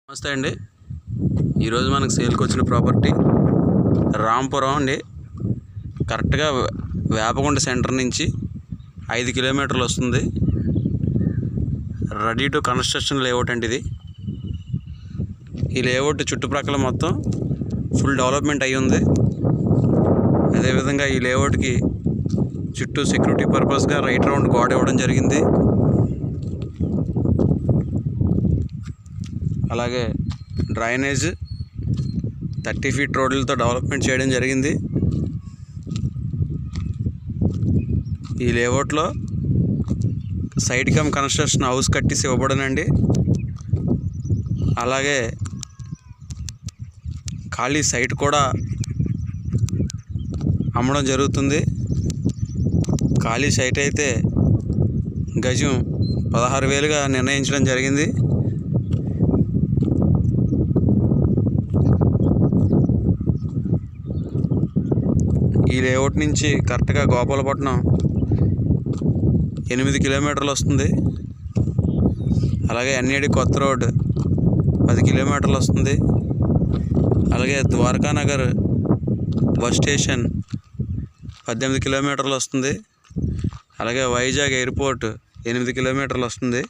నమస్తే అండి. ఈరోజు మనకు సేల్కి వచ్చిన ప్రాపర్టీ రాంపురం అండి. కరెక్ట్గా వేపగుండ సెంటర్ నుంచి 5 కిలోమీటర్లు వస్తుంది. రెడీ టు కన్స్ట్రక్షన్ లేఅవుట్ అండి ఇది. ఈ లేఅవుట్ చుట్టుప్రక్కల మొత్తం ఫుల్ డెవలప్మెంట్ అయి ఉంది. అదేవిధంగా ఈ లేఅవుట్కి చుట్టూ సెక్యూరిటీ పర్పస్గా రైట్ రౌండ్ గోడ ఇవ్వడం జరిగింది. అలాగే డ్రైనేజ్ 30 ఫీట్ రోడ్లతో డెవలప్మెంట్ చేయడం జరిగింది. ఈ లేఅవుట్లో సైడ్ కమ్ కన్స్ట్రక్షన్ హౌస్ కట్టేసి ఇవ్వబడనండి. అలాగే ఖాళీ సైట్ కూడా అమ్మడం జరుగుతుంది. ఖాళీ సైట్ అయితే గజం 16,000గా నిర్ణయించడం జరిగింది. ఈ లేఅవుట్ నుంచి కరెక్ట్గా గోపాలపట్నం 8 కిలోమీటర్లు వస్తుంది. అలాగే ఎన్ఏడి కొత్త రోడ్ 10 కిలోమీటర్లు వస్తుంది. అలాగే ద్వారకానగర్ బస్ స్టేషన్ 18 కిలోమీటర్లు వస్తుంది. అలాగే వైజాగ్ ఎయిర్పోర్ట్ 8 కిలోమీటర్లు వస్తుంది.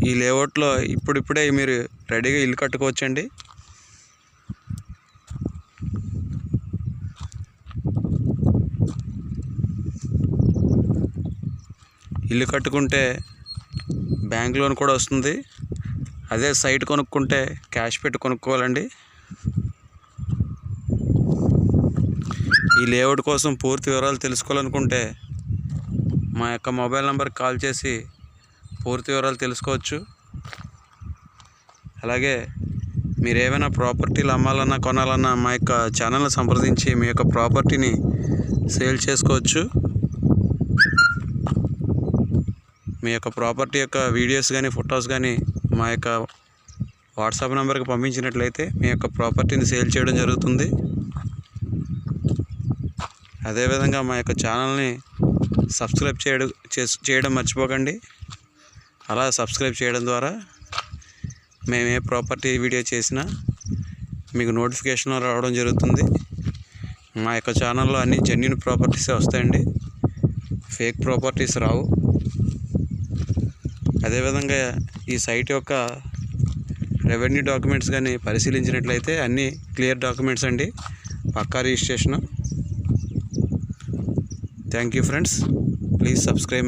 ఈ లేఅవుట్లో ఇప్పుడిప్పుడే మీరు రెడీగా ఇల్లు కట్టుకోవచ్చండి. ఇల్లు కట్టుకుంటే బ్యాంక్ లోన్ కూడా వస్తుంది. అదే సైట్ కొనుక్కుంటే క్యాష్ పెట్టి కొనుక్కోవాలండి. ఈ లేఅవుట్ కోసం పూర్తి వివరాలు తెలుసుకోవాలనుకుంటే మా యొక్క మొబైల్ నెంబర్కి కాల్ చేసి పూర్తి వివరాలు తెలుసుకోవచ్చు. అలాగే మీరు ఏమైనా ప్రాపర్టీలు అమ్మాలన్నా కొనాలన్నా మా యొక్క ఛానల్ని సంప్రదించి మీ యొక్క ప్రాపర్టీని సేల్ చేసుకోవచ్చు. మీ యొక్క ప్రాపర్టీ యొక్క వీడియోస్ కానీ ఫొటోస్ కానీ మా యొక్క వాట్సాప్ నెంబర్కి పంపించినట్లయితే మీ యొక్క ప్రాపర్టీని సేల్ చేయడం జరుగుతుంది. అదేవిధంగా మా యొక్క ఛానల్ని సబ్స్క్రైబ్ చేయడం మర్చిపోకండి. అలా సబ్స్క్రైబ్ చేయడం ద్వారా మేము ఏ ప్రాపర్టీ వీడియో చేసినా మీకు నోటిఫికేషన్ రావడం జరుగుతుంది. మా యొక్క ఛానల్లో అన్ని జెన్యూన్ ప్రాపర్టీసే వస్తాయండి, ఫేక్ ప్రాపర్టీస్ రావు. అదేవిధంగా ఈ సైట్ యొక్క రెవెన్యూ డాక్యుమెంట్స్ కానీ పరిశీలించినట్లయితే అన్నీ క్లియర్ డాక్యుమెంట్స్ అండి, పక్కా registration. Thank you friends, please subscribe.